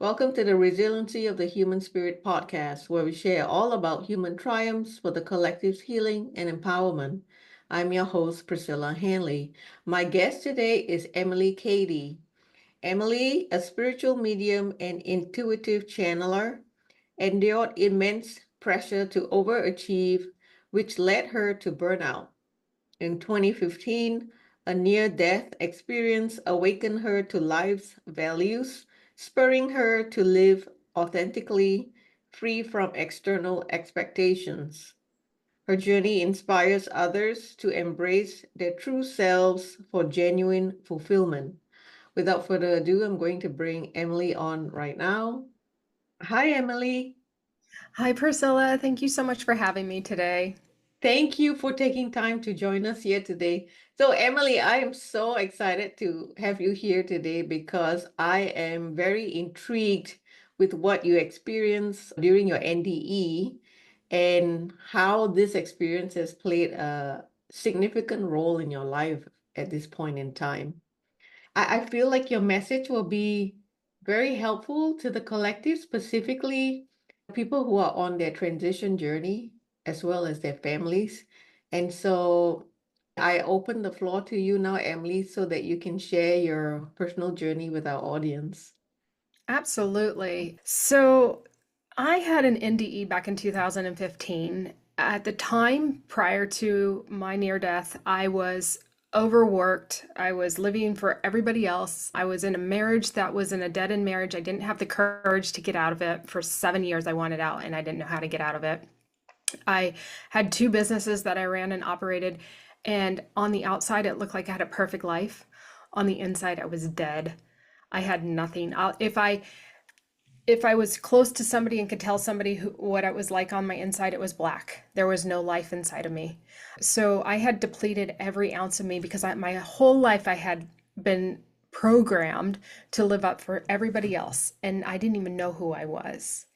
Welcome to the Resiliency of the Human Spirit podcast, where we share all about human triumphs for the collective's healing and empowerment. I'm your host, Priscilla Hanley. My guest today is Emily Kady. Emily, a spiritual medium and intuitive channeler, endured immense pressure to overachieve, which led her to burnout. In 2015, a near-death experience awakened her to life's values, spurring her to live authentically, free from external expectations. Her journey inspires others to embrace their true selves for genuine fulfillment. Without further ado, I'm going to bring Emily on right now. Hi, Emily. Hi, Priscilla. Thank you so much for having me today. Thank you for taking time to join us here today. So, Emily, I am so excited to have you here today because I am very intrigued with what you experienced during your NDE and how this experience has played a significant role in your life at this point in time. I feel like your message will be very helpful to the collective, specifically people who are on their transition journey as well as their families. And so I open the floor to you now, Emily, so that you can share your personal journey with our audience. Absolutely. So, I had an NDE back in 2015. At the time prior to my near death, I was overworked. I was living for everybody else. I was in a marriage that was in a dead end marriage. I didn't have the courage to get out of it. For 7 years, I wanted out and I didn't know how to get out of it. I had two businesses that I ran and operated, and on the outside, it looked like I had a perfect life. On the inside, I was dead. I had nothing. If I was close to somebody and could tell somebody what it was like on my inside, it was black. There was no life inside of me. So I had depleted every ounce of me because my whole life I had been programmed to live up for everybody else, and I didn't even know who I was.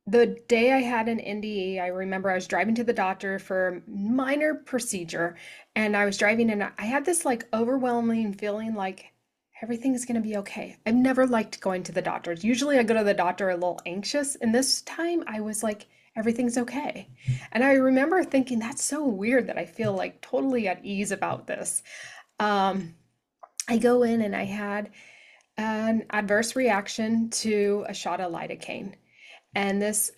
The day I had an NDE, I remember I was driving to the doctor for a minor procedure, and I was driving and I had this like overwhelming feeling like everything's going to be okay. I've never liked going to the doctors. Usually I go to the doctor a little anxious, and this time I was like, everything's okay. And I remember thinking, that's so weird that I feel like totally at ease about this. Um, I go in and I had an adverse reaction to a shot of lidocaine. And this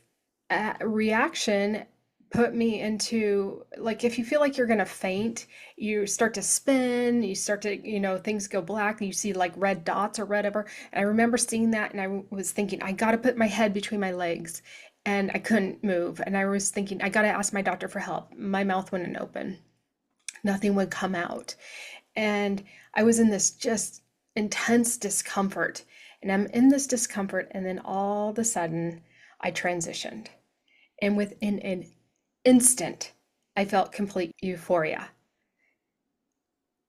reaction put me into, like, if you feel like you're gonna faint, you start to spin, you start to, things go black, you see like red dots or whatever. And I remember seeing that and I was thinking, I gotta put my head between my legs. And I couldn't move. And I was thinking, I gotta ask my doctor for help. My mouth wouldn't open, nothing would come out. And I was in this just intense discomfort. And I'm in this discomfort, and then all of a sudden, I transitioned. And within an instant, I felt complete euphoria.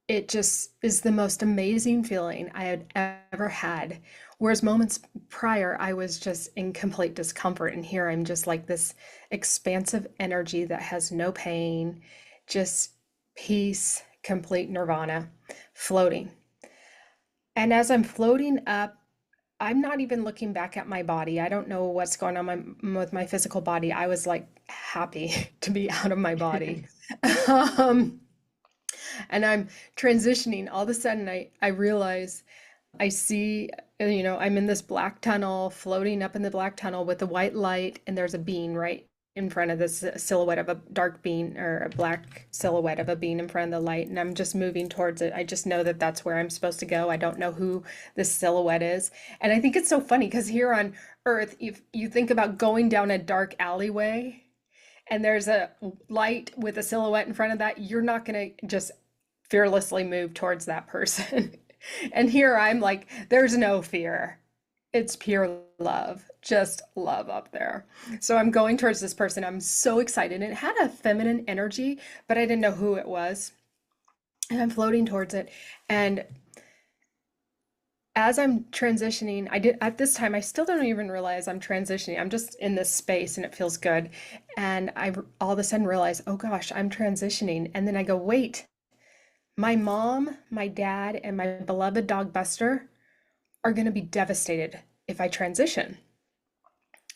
It just is the most amazing feeling I had ever had. Whereas moments prior, I was just in complete discomfort. And here I'm just like this expansive energy that has no pain, just peace, complete nirvana, floating. And as I'm floating up, I'm not even looking back at my body. I don't know what's going on with my physical body. I was like happy to be out of my body. Um, and I'm transitioning. All of a sudden, I realize I see, I'm in this black tunnel, floating up in the black tunnel with the white light, and there's a bean right in front of this silhouette of a dark bean, or a black silhouette of a bean in front of the light. And I'm just moving towards it. I just know that that's where I'm supposed to go. I don't know who this silhouette is. And I think it's so funny because here on Earth, if you think about going down a dark alleyway, and there's a light with a silhouette in front of that, you're not going to just fearlessly move towards that person. And here I'm like, there's no fear. It's pure love, just love up there. So I'm going towards this person. I'm so excited. It had a feminine energy, but I didn't know who it was. And I'm floating towards it. And as I'm transitioning, I did at this time, I still don't even realize I'm transitioning. I'm just in this space and it feels good. And I all of a sudden realize, oh gosh, I'm transitioning. And then I go, wait, my mom, my dad, and my beloved dog Buster are going to be devastated if I transition,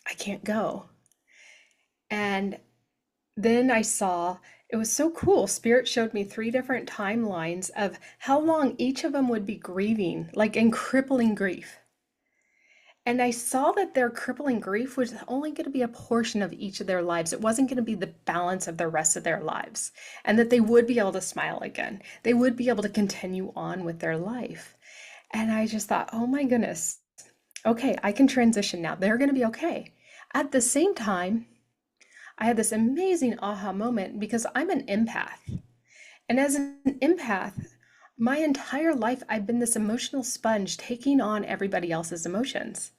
I can't go. And then I saw, it was so cool. Spirit showed me three different timelines of how long each of them would be grieving, like in crippling grief. And I saw that their crippling grief was only going to be a portion of each of their lives. It wasn't going to be the balance of the rest of their lives. And that they would be able to smile again. They would be able to continue on with their life. And I just thought, oh my goodness, okay, I can transition now. They're going to be okay. At the same time, I had this amazing aha moment because I'm an empath. And as an empath, my entire life, I've been this emotional sponge taking on everybody else's emotions.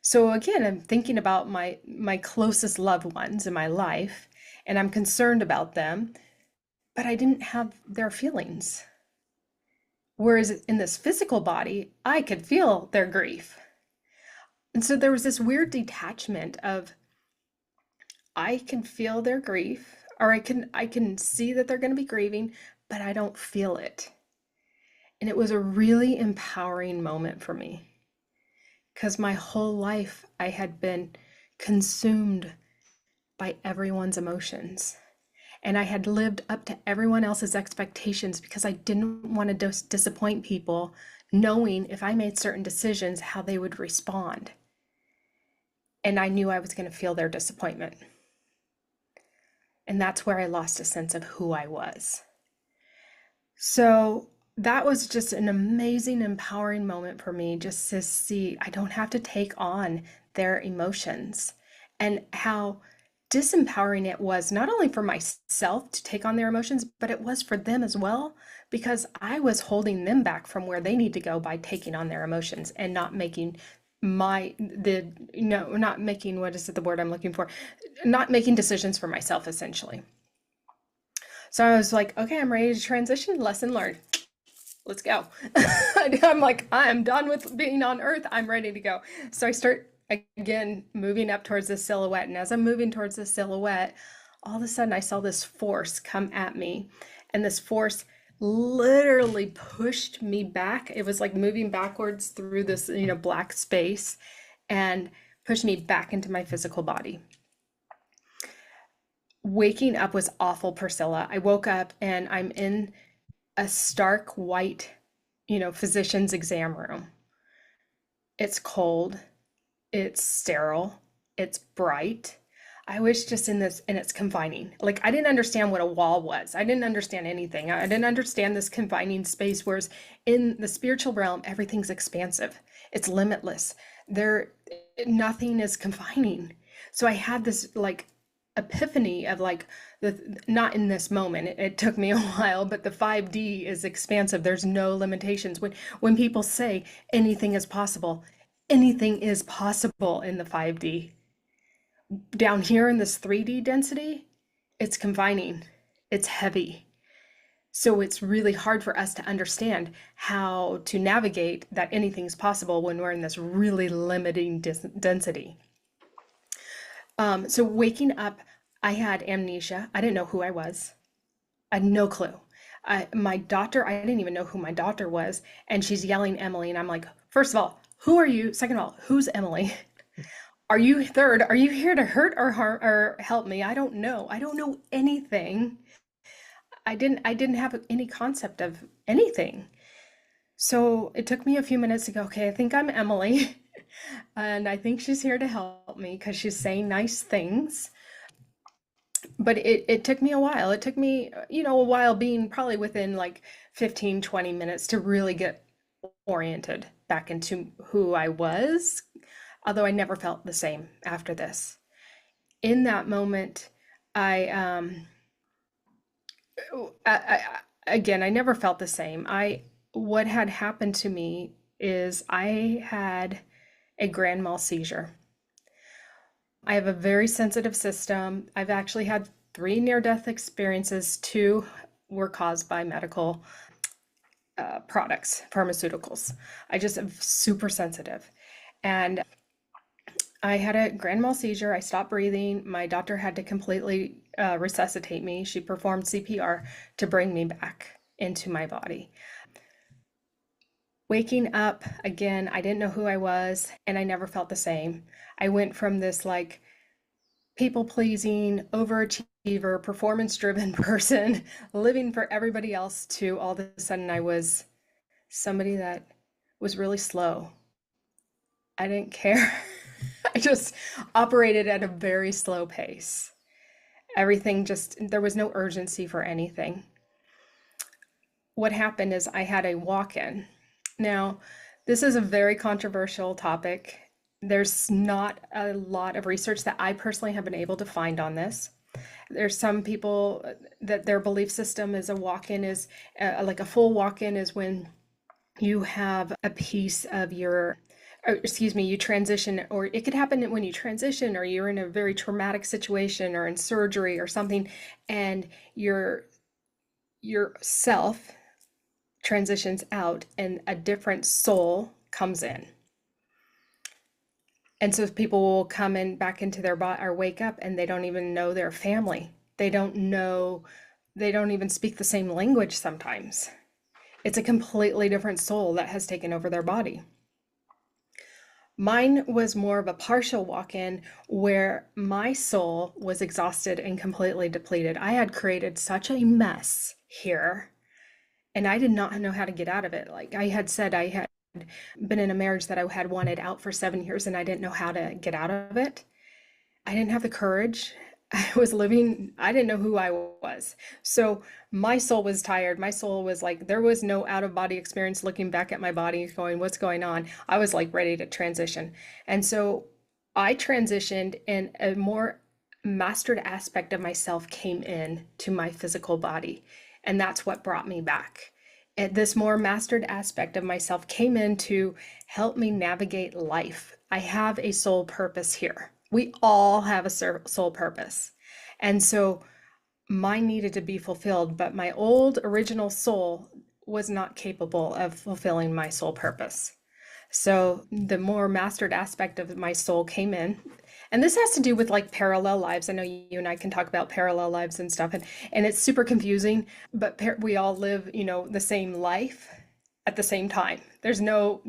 So again, I'm thinking about my closest loved ones in my life, and I'm concerned about them, but I didn't have their feelings. Whereas in this physical body, I could feel their grief. And so there was this weird detachment of I can feel their grief, or I can see that they're going to be grieving, but I don't feel it. And it was a really empowering moment for me because my whole life I had been consumed by everyone's emotions. And I had lived up to everyone else's expectations because I didn't want to disappoint people, knowing if I made certain decisions, how they would respond. And I knew I was going to feel their disappointment. And that's where I lost a sense of who I was. So that was just an amazing, empowering moment for me just to see I don't have to take on their emotions and how disempowering it was, not only for myself to take on their emotions, but it was for them as well, because I was holding them back from where they need to go by taking on their emotions and not making not making, what is it, the word I'm looking for? Not making decisions for myself, essentially. So I was like, okay, I'm ready to transition. Lesson learned. Let's go. I'm like, I'm done with being on earth. I'm ready to go. So I start again moving up towards the silhouette. And as I'm moving towards the silhouette, all of a sudden I saw this force come at me. And this force literally pushed me back. It was like moving backwards through this, black space and pushed me back into my physical body. Waking up was awful, Priscilla. I woke up and I'm in a stark white, physician's exam room. It's cold, it's sterile, it's bright. I was just in this, and it's confining. Like, I didn't understand what a wall was. I didn't understand anything. I didn't understand this confining space, whereas in the spiritual realm, everything's expansive. It's limitless. Nothing is confining. So I had this like epiphany of like not in this moment. It took me a while, but the 5D is expansive. There's no limitations. When people say anything is possible in the 5D. Down here in this 3D density, it's confining, it's heavy. So it's really hard for us to understand how to navigate that anything's possible when we're in this really limiting density. So waking up, I had amnesia. I didn't know who I was. I had no clue. My doctor, I didn't even know who my doctor was. And she's yelling, Emily. And I'm like, first of all, who are you? Second of all, who's Emily? Are you third? Are you here to hurt or harm or help me? I don't know. I don't know anything. I didn't have any concept of anything. So it took me a few minutes to go, okay, I think I'm Emily. And I think she's here to help me because she's saying nice things. But it took me a while. It took me, a while, being probably within like 15, 20 minutes to really get oriented back into who I was, although I never felt the same after this. In that moment, I, again, I never felt the same. What had happened to me is I had a grand mal seizure. I have a very sensitive system. I've actually had 3 near-death experiences. 2 were caused by medical products, pharmaceuticals. I just am super sensitive. And I had a grand mal seizure. I stopped breathing. My doctor had to completely resuscitate me. She performed CPR to bring me back into my body. Waking up again, I didn't know who I was, and I never felt the same. I went from this like people pleasing, overachiever, performance driven person living for everybody else to all of a sudden I was somebody that was really slow. I didn't care. I just operated at a very slow pace. Everything just, there was no urgency for anything. What happened is I had a walk in. Now, this is a very controversial topic. There's not a lot of research that I personally have been able to find on this. There's some people that their belief system is a walk in is like a full walk in is when you have a piece of your, or excuse me, you transition, or it could happen when you transition or you're in a very traumatic situation or in surgery or something, and your self transitions out and a different soul comes in. And so people will come in back into their body or wake up and they don't even know their family. They don't know, they don't even speak the same language sometimes. It's a completely different soul that has taken over their body. Mine was more of a partial walk in where my soul was exhausted and completely depleted. I had created such a mess here and I did not know how to get out of it. Like I had said, I had been in a marriage that I had wanted out for 7 years and I didn't know how to get out of it. I didn't have the courage. I was living, I didn't know who I was. So my soul was tired. My soul was like, there was no out of body experience looking back at my body going, what's going on? I was like ready to transition. And so I transitioned and a more mastered aspect of myself came in to my physical body. And that's what brought me back. And this more mastered aspect of myself came in to help me navigate life. I have a soul purpose here. We all have a soul purpose. And so mine needed to be fulfilled, but my old original soul was not capable of fulfilling my soul purpose. So the more mastered aspect of my soul came in. And this has to do with like parallel lives. I know you and I can talk about parallel lives and stuff, and it's super confusing, but we all live, the same life at the same time. There's no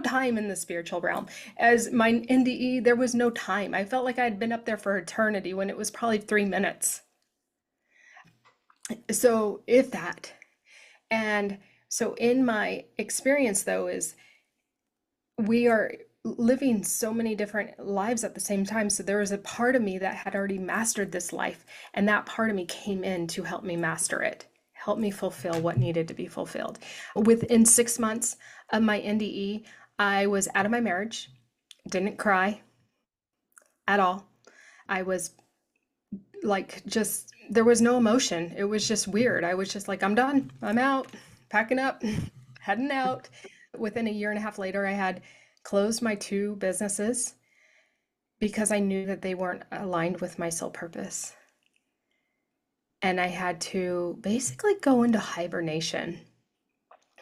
time in the spiritual realm. As my NDE, there was no time. I felt like I had been up there for eternity when it was probably 3 minutes. So if that. And so in my experience though is we are living so many different lives at the same time. So there was a part of me that had already mastered this life, and that part of me came in to help me master it, help me fulfill what needed to be fulfilled. Within 6 months of my NDE, I was out of my marriage, didn't cry at all. I was like, just, there was no emotion. It was just weird. I was just like, I'm done. I'm out, packing up, heading out. Within a year and a half later, I had closed my 2 businesses because I knew that they weren't aligned with my soul purpose. And I had to basically go into hibernation.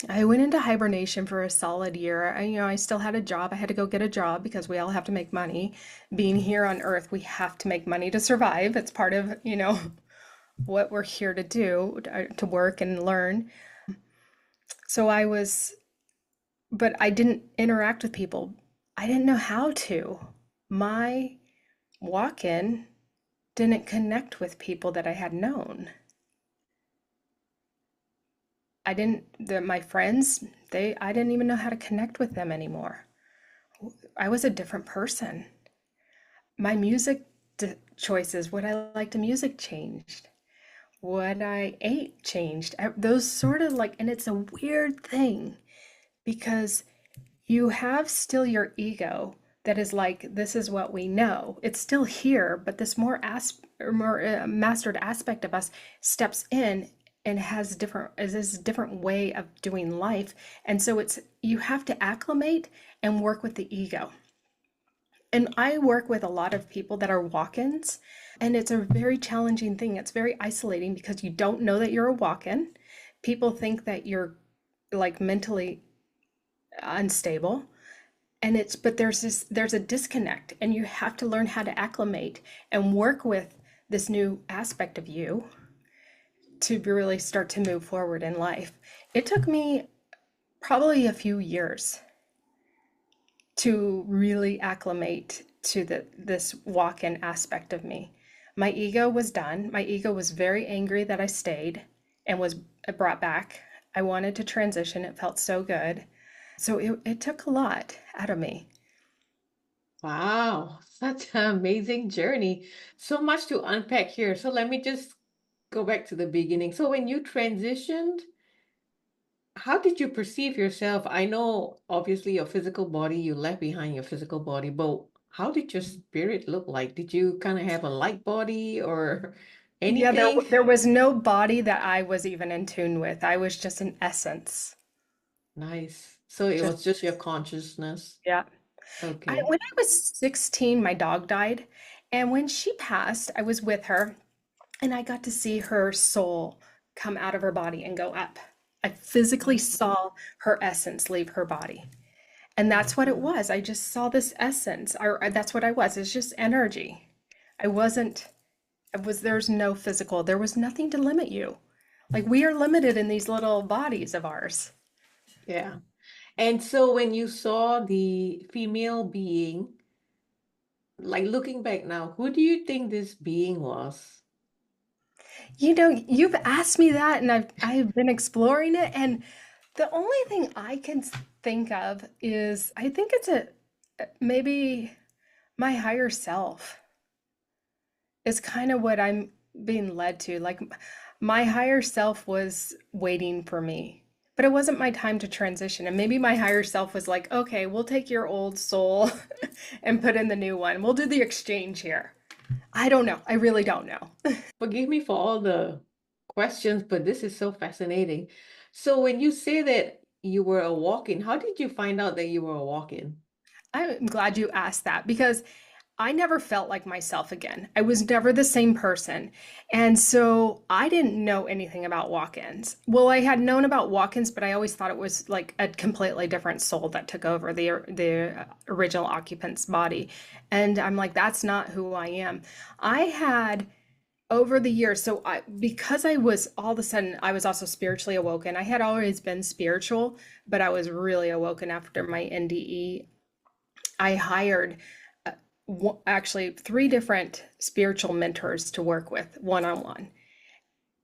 I went into hibernation for a solid year. I still had a job. I had to go get a job because we all have to make money. Being here on earth, we have to make money to survive. It's part of, what we're here to do, to work and learn. So but I didn't interact with people. I didn't know how to. My walk in didn't connect with people that I had known. My friends, I didn't even know how to connect with them anymore. I was a different person. My music choices, what I liked in music changed. What I ate changed. Those sort of like, and it's a weird thing because you have still your ego that is like, this is what we know. It's still here, but this more mastered aspect of us steps in and has this different way of doing life. And so you have to acclimate and work with the ego. And I work with a lot of people that are walk-ins, and it's a very challenging thing. It's very isolating because you don't know that you're a walk-in. People think that you're like mentally unstable. But there's a disconnect, and you have to learn how to acclimate and work with this new aspect of you to really start to move forward in life. It took me Probably a few years to really acclimate to this walk-in aspect of me. My ego was done. My ego was very angry that I stayed and was brought back. I wanted to transition. It felt so good. So it took a lot out of me. Wow, such an amazing journey. So much to unpack here. So let me just go back to the beginning. So when you transitioned, how did you perceive yourself? I know obviously your physical body, you left behind your physical body, but how did your spirit look like? Did you kind of have a light body or Yeah, anything? there was no body that I was even in tune with. I was just an essence. Nice. So it Just was just your consciousness. yeah. Okay. When I was 16, my dog died. And when she passed, I was with her and I got to see her soul come out of her body and go up. I physically saw her essence leave her body. And that's what it was. I just saw this essence. That's what I was. It's just energy. I wasn't, there's no physical, there was nothing to limit you. Like we are limited in these little bodies of ours. Yeah. And so when you saw the female being, like looking back now, who do you think this being was? You know, you've asked me that and I've been exploring it and the only thing I can think of is I think it's a maybe my higher self is kind of what I'm being led to. Like my higher self was waiting for me, but it wasn't my time to transition. And maybe my higher self was like, okay, we'll take your old soul and put in the new one. We'll do the exchange here. I don't know. I really don't know. Forgive me for all the questions, but this is so fascinating. So when you say that you were a walk-in, how did you find out that you were a walk-in? I'm glad you asked that because I never felt like myself again. I was never the same person. And so I didn't know anything about walk-ins. Well, I had known about walk-ins, but I always thought it was like a completely different soul that took over the original occupant's body. And I'm like, that's not who I am. I had over the years, so because I was all of a sudden, I was also spiritually awoken. I had always been spiritual, but I was really awoken after my NDE. I hired actually three different spiritual mentors to work with one on one.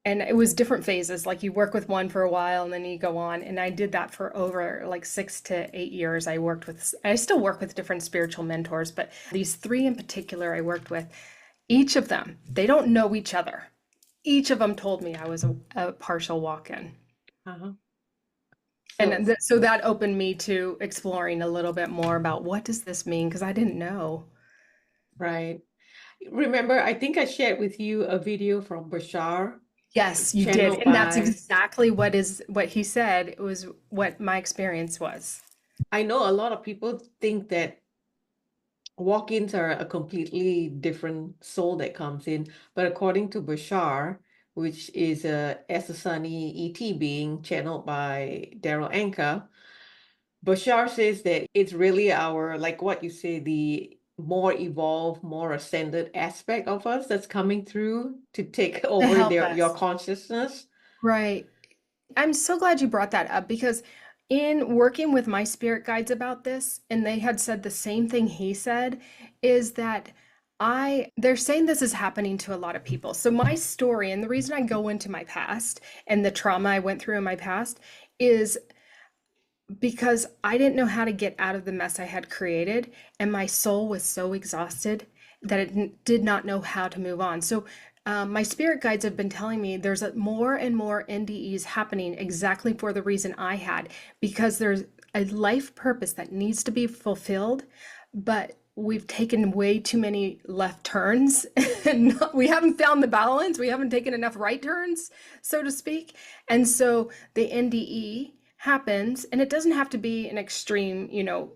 And it was different phases. Like you work with one for a while and then you go on. And I did that for over like 6 to 8 years. I still work with different spiritual mentors, but these three in particular I worked with, each of them, they don't know each other. Each of them told me I was a partial walk in. Uh-huh. So, And so that opened me to exploring a little bit more about what does this mean? Because I didn't know. right. Remember, I think I shared with you a video from Bashar, Yes, you did. channeled And that's by, exactly what he said. It was what my experience was. I know a lot of people think that walk-ins are a completely different soul that comes in, but according to Bashar, which is a Essassani ET being channeled by Daryl Anka, Bashar says that it's really our, like what you say, the more evolved, more ascended aspect of us that's coming through to take To over help your us. consciousness. Right. I'm so glad you brought that up because in working with my spirit guides about this, and they had said the same thing he said, is that they're saying this is happening to a lot of people. So my story and the reason I go into my past and the trauma I went through in my past is because I didn't know how to get out of the mess I had created, and my soul was so exhausted that it did not know how to move on. So, my spirit guides have been telling me there's more and more NDEs happening exactly for the reason I had, because there's a life purpose that needs to be fulfilled, but we've taken way too many left turns and we haven't found the balance. We haven't taken enough right turns, so to speak. And so the NDE happens, and it doesn't have to be an extreme,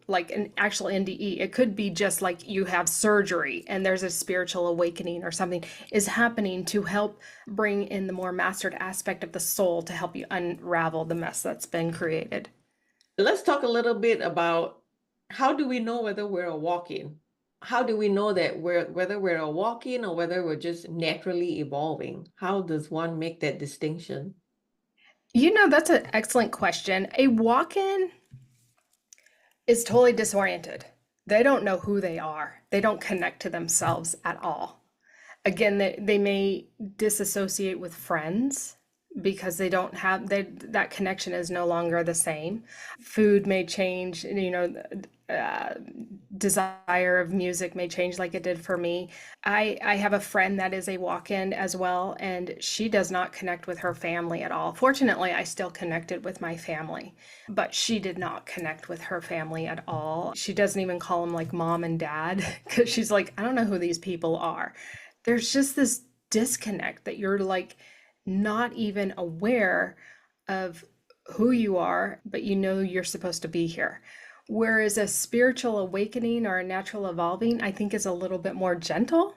like an actual NDE. It could be just like you have surgery and there's a spiritual awakening or something is happening to help bring in the more mastered aspect of the soul to help you unravel the mess that's been created. Let's talk a little bit about how do we know whether we're a walk-in? How do we know that whether we're a walk-in or whether we're just naturally evolving? How does one make that distinction? That's an excellent question. A walk-in is totally disoriented. They don't know who they are. They don't connect to themselves at all. Again, they may disassociate with friends because they don't have that connection is no longer the same. Food may change, uh, desire of music may change like it did for me. I have a friend that is a walk-in as well, and she does not connect with her family at all. Fortunately, I still connected with my family, but she did not connect with her family at all. She doesn't even call them like mom and dad because she's like, I don't know who these people are. There's just this disconnect that you're like not even aware of who you are, but you know you're supposed to be here. Whereas a spiritual awakening or a natural evolving, I think is a little bit more gentle.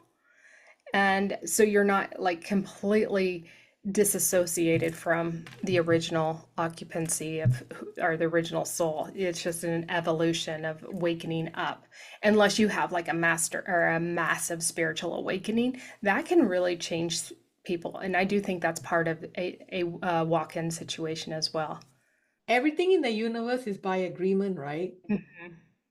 And so you're not like completely disassociated from the original occupancy of or the original soul. It's just an evolution of wakening up. Unless you have like a master or a massive spiritual awakening, that can really change people. And I do think that's part of a walk-in situation as well. Everything in the universe is by agreement, right?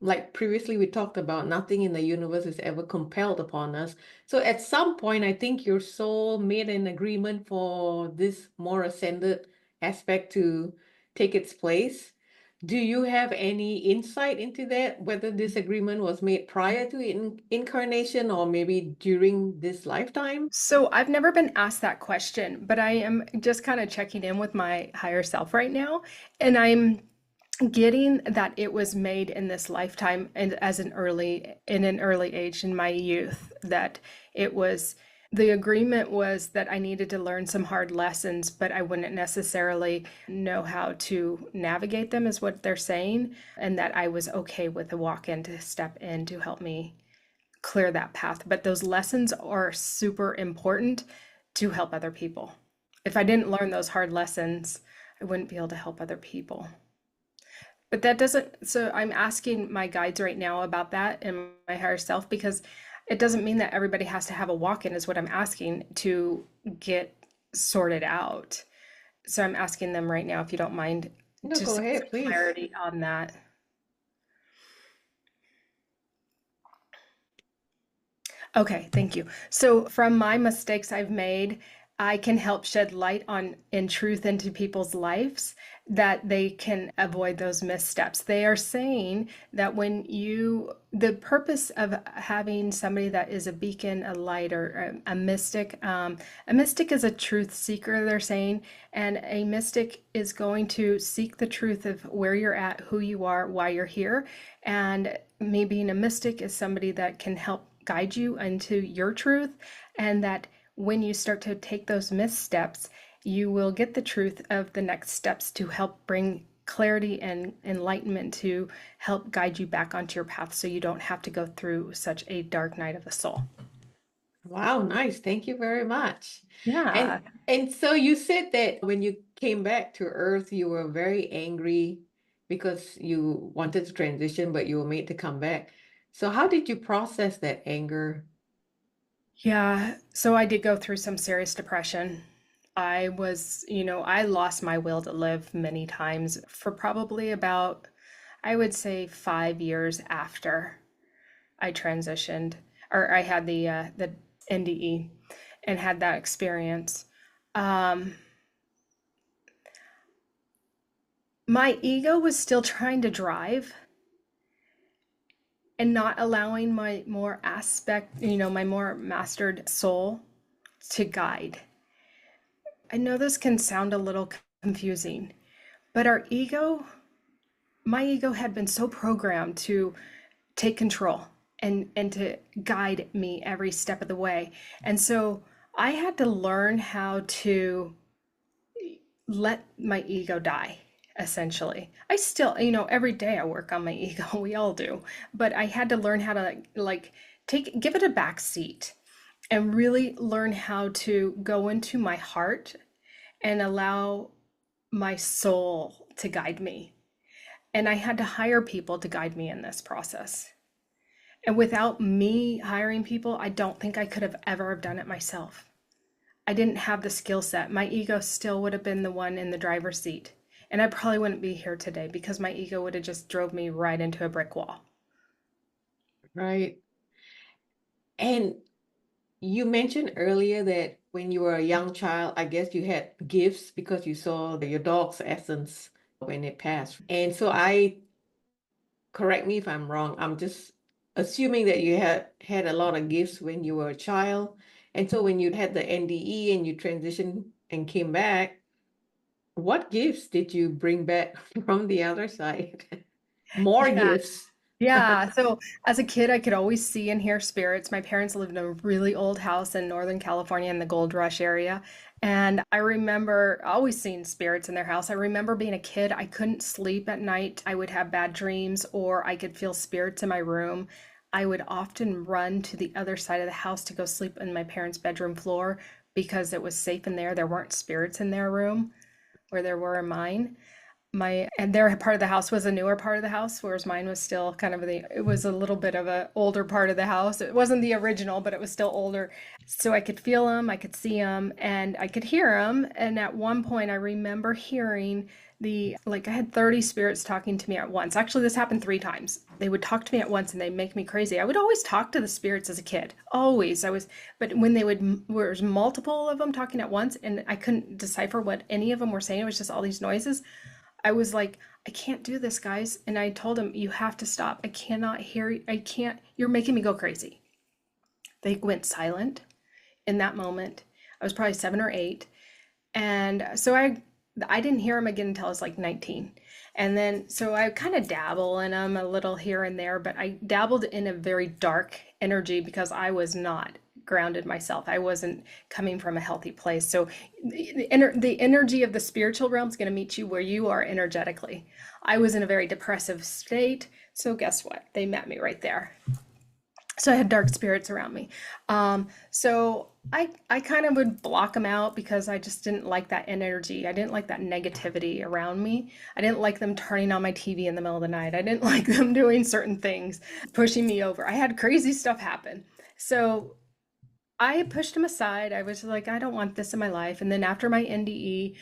Like previously we talked about, nothing in the universe is ever compelled upon us. So at some point, I think your soul made an agreement for this more ascended aspect to take its place. Do you have any insight into that, whether this agreement was made prior to incarnation or maybe during this lifetime? So I've never been asked that question, but I am just kind of checking in with my higher self right now. And I'm getting that it was made in this lifetime and in an early age in my youth, that it was the agreement was that I needed to learn some hard lessons, but I wouldn't necessarily know how to navigate them, is what they're saying, and that I was okay with a walk-in to step in to help me clear that path. But those lessons are super important to help other people. If I didn't learn those hard lessons, I wouldn't be able to help other people. But that doesn't, so I'm asking my guides right now about that and my higher self because it doesn't mean that everybody has to have a walk-in, is what I'm asking to get sorted out. So I'm asking them right now, if you don't mind, No, go just ahead, some please. clarity on that. Okay, thank you. So from my mistakes I've made, I can help shed light on in truth into people's lives that they can avoid those missteps. They are saying that the purpose of having somebody that is a beacon, a light, or a mystic is a truth seeker, they're saying, and a mystic is going to seek the truth of where you're at, who you are, why you're here. And me being a mystic is somebody that can help guide you into your truth, and that when you start to take those missteps, you will get the truth of the next steps to help bring clarity and enlightenment to help guide you back onto your path so you don't have to go through such a dark night of the soul. Wow, nice. Thank you very much. Yeah. And so you said that when you came back to Earth, you were very angry because you wanted to transition, but you were made to come back. So how did you process that anger? Yeah. So I did go through some serious depression. I lost my will to live many times for probably about, I would say, 5 years after I transitioned, or I had the NDE and had that experience. Um, my ego was still trying to drive and not allowing my more mastered soul to guide. I know this can sound a little confusing, but my ego had been so programmed to take control and to guide me every step of the way. And so I had to learn how to let my ego die, essentially. I still, every day I work on my ego. We all do. But I had to learn how to like give it a back seat and really learn how to go into my heart and allow my soul to guide me. And I had to hire people to guide me in this process. And without me hiring people, I don't think I could have ever have done it myself. I didn't have the skill set. My ego still would have been the one in the driver's seat. And I probably wouldn't be here today because my ego would have just drove me right into a brick wall. Right. And you mentioned earlier that when you were a young child, I guess you had gifts because you saw your dog's essence when it passed. And so correct me if I'm wrong, I'm just assuming that you had a lot of gifts when you were a child. And so when you had the NDE and you transitioned and came back, what gifts did you bring back from the other side? More Yeah. gifts. Yeah, so as a kid, I could always see and hear spirits. My parents lived in a really old house in Northern California in the Gold Rush area. And I remember always seeing spirits in their house. I remember being a kid, I couldn't sleep at night. I would have bad dreams, or I could feel spirits in my room. I would often run to the other side of the house to go sleep in my parents' bedroom floor because it was safe in there. There weren't spirits in their room where there were in mine. And their part of the house was a newer part of the house, whereas mine was still kind of it was a little bit of a older part of the house. It wasn't the original, but it was still older. So I could feel them, I could see them, and I could hear them. And at one point I remember hearing I had 30 spirits talking to me at once. Actually, this happened 3 times. They would talk to me at once and they make me crazy. I would always talk to the spirits as a kid. Always. But when there was multiple of them talking at once and I couldn't decipher what any of them were saying, it was just all these noises. I was like, I can't do this, guys. And I told him, you have to stop. I cannot hear you. I can't. You're making me go crazy. They went silent in that moment. I was probably 7 or 8. And so I didn't hear him again until I was like 19. And then, so I kind of dabble in them a little here and there, but I dabbled in a very dark energy because I was not grounded myself. I wasn't coming from a healthy place. So the energy of the spiritual realm is going to meet you where you are energetically. I was in a very depressive state. So guess what? They met me right there. So I had dark spirits around me. So I kind of would block them out because I just didn't like that energy. I didn't like that negativity around me. I didn't like them turning on my TV in the middle of the night. I didn't like them doing certain things, pushing me over. I had crazy stuff happen. So I pushed them aside. I was like, I don't want this in my life. And then after my NDE,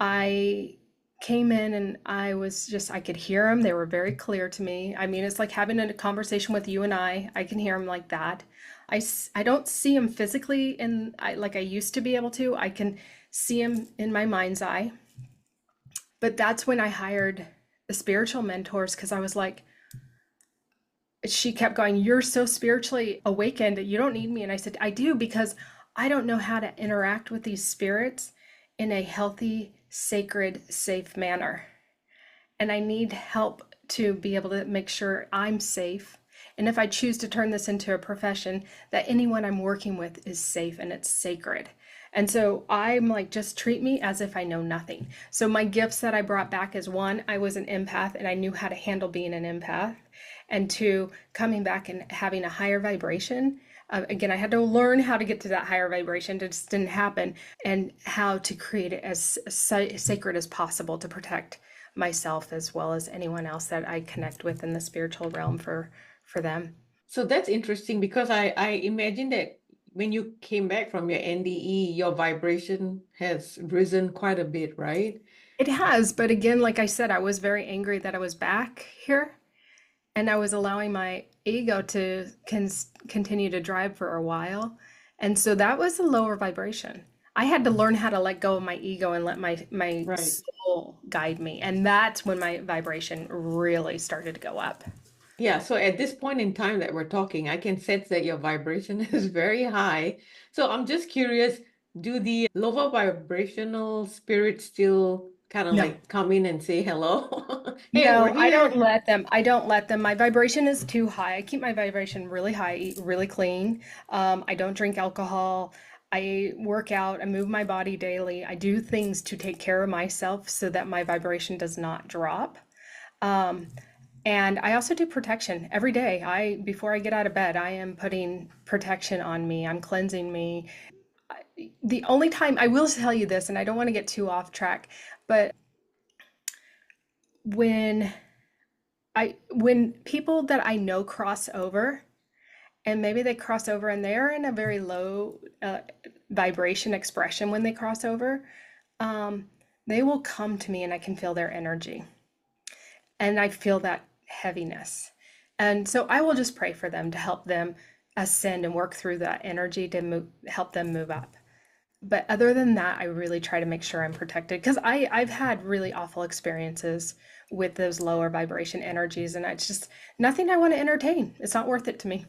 I came in and I could hear them. They were very clear to me. I mean, it's like having a conversation with you and I can hear them like that. I don't see them physically like I used to be able to. I can see them in my mind's eye. But that's when I hired the spiritual mentors because I was like, she kept going, you're so spiritually awakened. You don't need me. And I said, I do because I don't know how to interact with these spirits in a healthy, sacred, safe manner. And I need help to be able to make sure I'm safe. And if I choose to turn this into a profession, that anyone I'm working with is safe and it's sacred. And so I'm like, just treat me as if I know nothing. So my gifts that I brought back is one, I was an empath and I knew how to handle being an empath. And two, coming back and having a higher vibration. Again, I had to learn how to get to that higher vibration. It just didn't happen. And how to create it as sacred as possible to protect myself as well as anyone else that I connect with in the spiritual realm for them. So that's interesting because I imagine that when you came back from your NDE, your vibration has risen quite a bit, right? It has, but again, like I said, I was very angry that I was back here and I was allowing my ego to continue to drive for a while. And so that was a lower vibration. I had to learn how to let go of my ego and let my Right. soul guide me. And that's when my vibration really started to go up. Yeah, so at this point in time that we're talking, I can sense that your vibration is very high. So I'm just curious, do the lower vibrational spirits still kind of No. like come in and say hello? Hey, we're No, I don't here. let them. I don't let them. My vibration is too high. I keep my vibration really high, eat really clean. I don't drink alcohol. I work out. I move my body daily. I do things to take care of myself so that my vibration does not drop. Um, and I also do protection every day. Before I get out of bed, I am putting protection on me. I'm cleansing me. The only time I will tell you this, and I don't want to get too off track, but when when people that I know cross over and maybe they cross over and they're in a very low vibration expression when they cross over, um, they will come to me and I can feel their energy and I feel that heaviness. And so I will just pray for them to help them ascend and work through that energy to help them move up. But other than that, I really try to make sure I'm protected because I've had really awful experiences with those lower vibration energies, and it's just nothing I want to entertain. It's not worth it to me.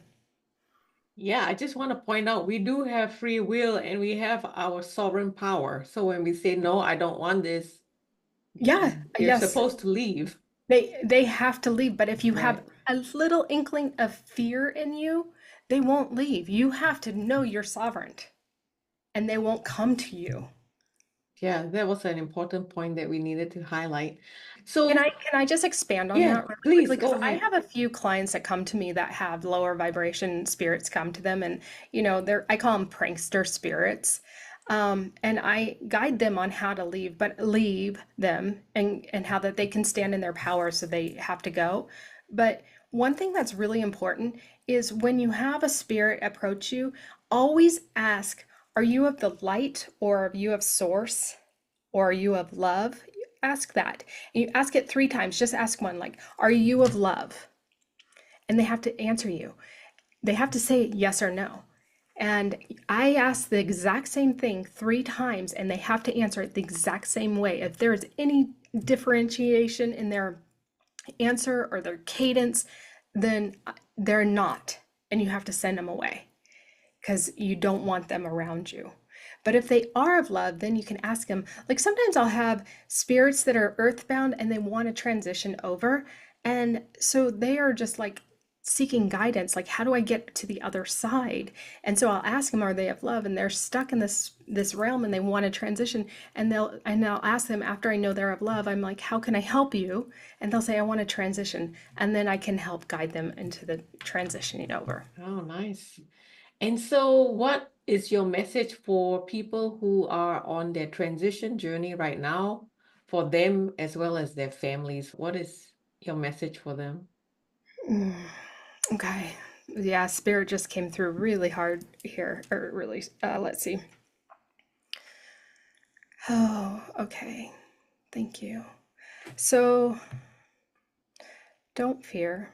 Yeah, I just want to point out we do have free will and we have our sovereign power. So when we say, no, I don't want this, Yeah, they're yes, supposed to leave. they have to leave. But if you have Right. a little inkling of fear in you, they won't leave. You have to know you're sovereign, and they won't come to you. Yeah, that was an important point that we needed to highlight. Can So, I just expand on yeah, that really please quickly? Because go I ahead. have a few clients that come to me that have lower vibration spirits come to them, and they're I call them prankster spirits, and I guide them on how to leave, but leave them and how that they can stand in their power, so they have to go. But one thing that's really important is when you have a spirit approach you, always ask, "Are you of the light, or are you of source?" Or are you of love? Ask that. And you ask it 3 times. Just ask one, like, are you of love? And they have to answer you. They have to say yes or no. And I ask the exact same thing 3 times, and they have to answer it the exact same way. If there is any differentiation in their answer or their cadence, then they're not. And you have to send them away because you don't want them around you. But if they are of love, then you can ask them. Like sometimes I'll have spirits that are earthbound and they want to transition over. And so they are just like seeking guidance, like how do I get to the other side? And so I'll ask them, are they of love? And they're stuck in this realm and they want to transition. And I'll ask them after I know they're of love, I'm like, how can I help you? And they'll say, I want to transition. And then I can help guide them into the transitioning over. Oh, nice. And so, what is your message for people who are on their transition journey right now, for them as well as their families? What is your message for them? Mm. Okay. Yeah, spirit just came through really hard here. Or really, let's see. Oh, okay. Thank you. So don't fear.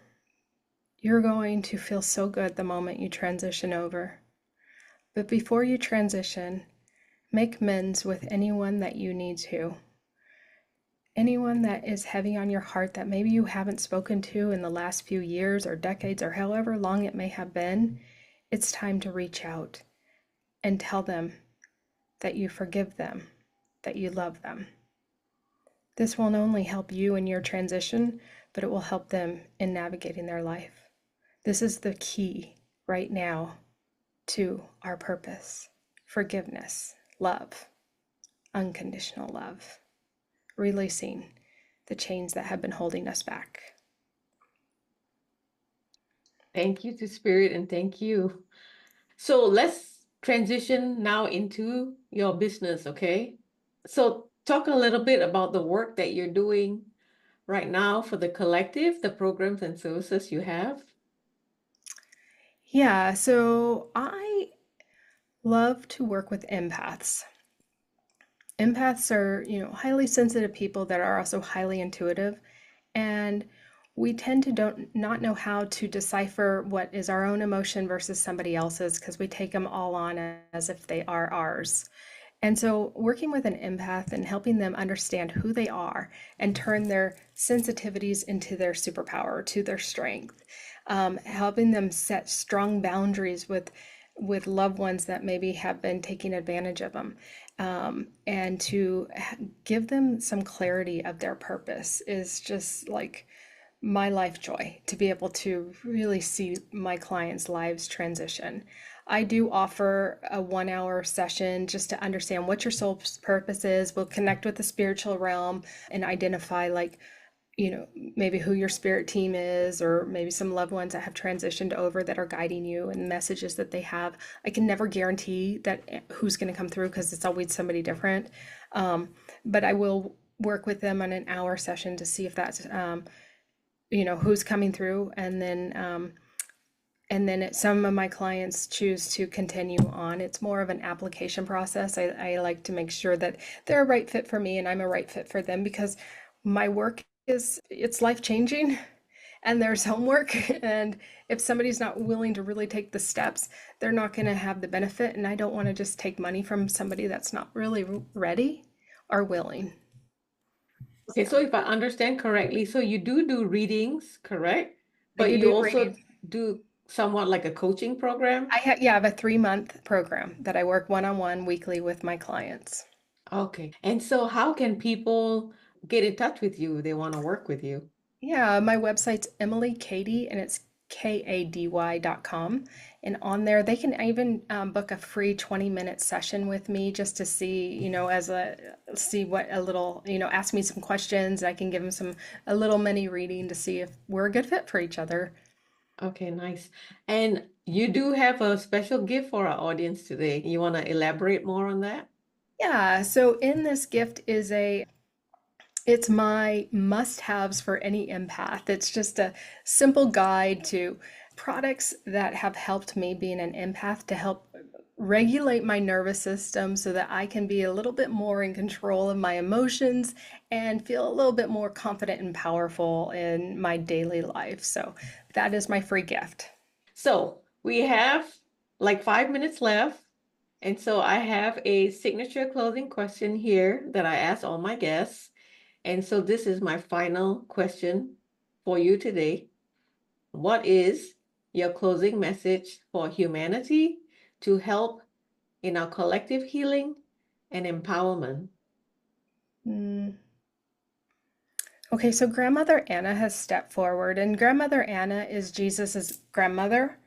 You're going to feel so good the moment you transition over. But before you transition, make amends with anyone that you need to. Anyone that is heavy on your heart that maybe you haven't spoken to in the last few years or decades or however long it may have been, it's time to reach out and tell them that you forgive them, that you love them. This won't only help you in your transition, but it will help them in navigating their life. This is the key right now to our purpose: forgiveness, love, unconditional love, releasing the chains that have been holding us back. Thank you to Spirit and thank you. So, let's transition now into your business, okay? So, talk a little bit about the work that you're doing right now for the collective, the programs and services you have. Yeah, so I love to work with empaths. Empaths are, highly sensitive people that are also highly intuitive, and we tend to don't not know how to decipher what is our own emotion versus somebody else's because we take them all on as if they are ours. And so, working with an empath and helping them understand who they are and turn their sensitivities into their superpower, to their strength, helping them set strong boundaries with loved ones that maybe have been taking advantage of them, and to give them some clarity of their purpose is just like my life joy to be able to really see my clients' lives transition. I do offer a 1 hour session just to understand what your soul's purpose is. We'll connect with the spiritual realm and identify, like, maybe who your spirit team is, or maybe some loved ones that have transitioned over that are guiding you and messages that they have. I can never guarantee that who's going to come through because it's always somebody different. But I will work with them on an hour session to see if that's who's coming through, and then And then some of my clients choose to continue on. It's more of an application process. I like to make sure that they're a right fit for me and I'm a right fit for them, because my work is, it's life changing and there's homework. And if somebody's not willing to really take the steps, they're not going to have the benefit. And I don't want to just take money from somebody that's not really ready or willing. Okay, So so if I understand correctly, so you do readings, correct? I But you do also readings. do somewhat like a coaching program? Yeah, I have a 3 month program that I work one on one weekly with my clients. Okay. And so how can people get in touch with you if they want to work with you? Yeah, my website's Emily Kady, and it's kady.com. And on there, they can even book a free 20-minute session with me just to see, see what a little, ask me some questions. I can give them a little mini reading to see if we're a good fit for each other. Okay, nice. And you do have a special gift for our audience today. You want to elaborate more on that? Yeah, so in this gift is it's my must-haves for any empath. It's just a simple guide to products that have helped me being an empath to help regulate my nervous system so that I can be a little bit more in control of my emotions and feel a little bit more confident and powerful in my daily life. So that is my free gift. So we have like 5 minutes left. And so I have a signature closing question here that I ask all my guests. And so this is my final question for you today. What is your closing message for humanity to help in our collective healing and empowerment? Mm. Okay, so Grandmother Anna has stepped forward, and Grandmother Anna is Jesus's grandmother.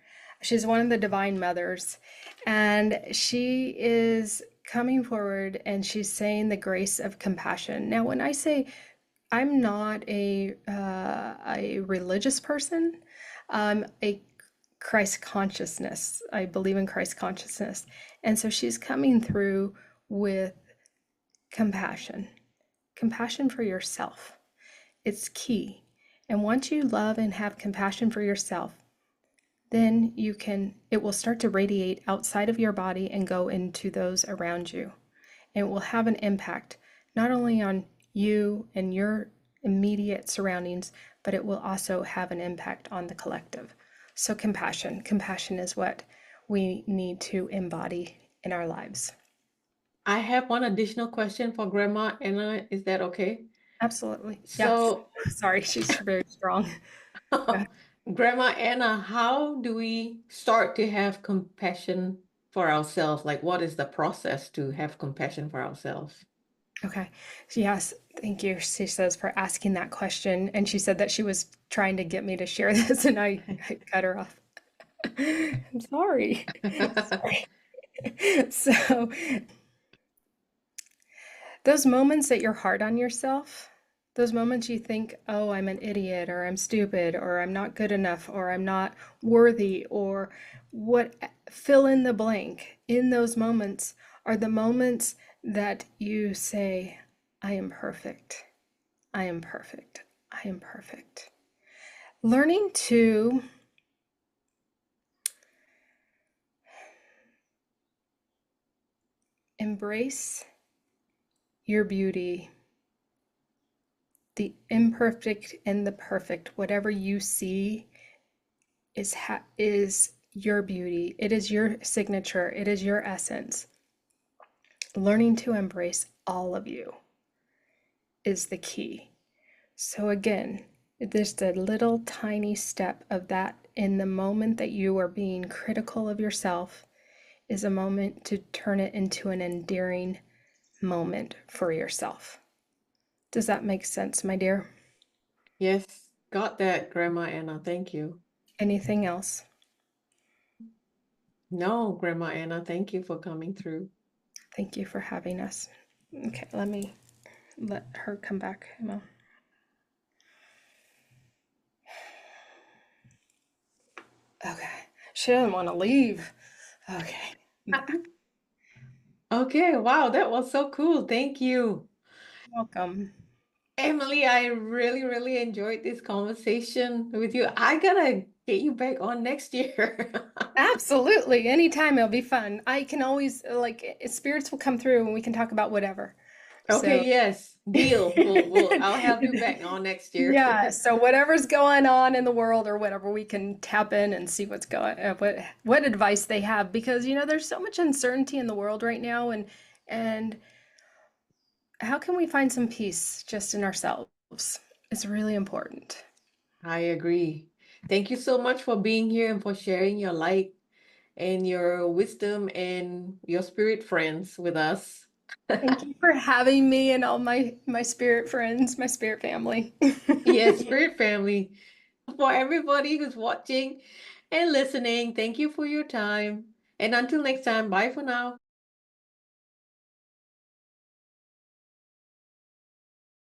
She's one of the divine mothers, and she is coming forward and she's saying the grace of compassion. Now, when I say I'm not a religious person, I'm a Christ consciousness. I believe in Christ consciousness, and so she's coming through with compassion, compassion for yourself. It's key. And once you love and have compassion for yourself, then it will start to radiate outside of your body and go into those around you. And it will have an impact not only on you and your immediate surroundings, but it will also have an impact on the collective. So, compassion. Compassion is what we need to embody in our lives. I have one additional question for Grandma Anna. Is that okay? Absolutely. Yes. So, Sorry, she's very strong. Grandma Anna, how do we start to have compassion for ourselves? Like, what is the process to have compassion for ourselves? Okay. Yes, thank you, she says, for asking that question. And she said that she was trying to get me to share this, and I cut her off. I'm sorry. Sorry. So, those moments that you're hard on yourself, those moments you think, oh, I'm an idiot, or I'm stupid, or I'm not good enough, or I'm not worthy, or what, fill in the blank. In those moments are the moments that you say, I am perfect. I am perfect. I am perfect. Learning to embrace your beauty, the imperfect and the perfect, whatever you see is your beauty. It is your signature. It is your essence. Learning to embrace all of you is the key. So again, just a little tiny step of that in the moment that you are being critical of yourself is a moment to turn it into an endearing moment for yourself. Does that make sense, my dear? Yes, got that, Grandma Anna. Thank you. Anything else? No, Grandma Anna, thank you for coming through. Thank you for having us. Okay, let me let her come back. Emma. Okay. She doesn't want to leave. Okay. I'm back. Okay, wow, that was so cool. Thank you. Welcome. Emily, I really, really enjoyed this conversation with you. I gotta get you back on next year. Absolutely. Anytime it'll be fun. I can always spirits will come through and we can talk about whatever. Okay, So yes, deal. I'll have you back on next year. yeah, so whatever's going on in the world or whatever, we can tap in and see what's going what advice they have because there's so much uncertainty in the world right now and how can we find some peace just in ourselves? It's really important. I agree. Thank you so much for being here and for sharing your light and your wisdom and your spirit friends with us. Thank you for having me and all my spirit friends, my spirit family. Yes, spirit family. For everybody who's watching and listening, thank you for your time. And until next time, bye for now.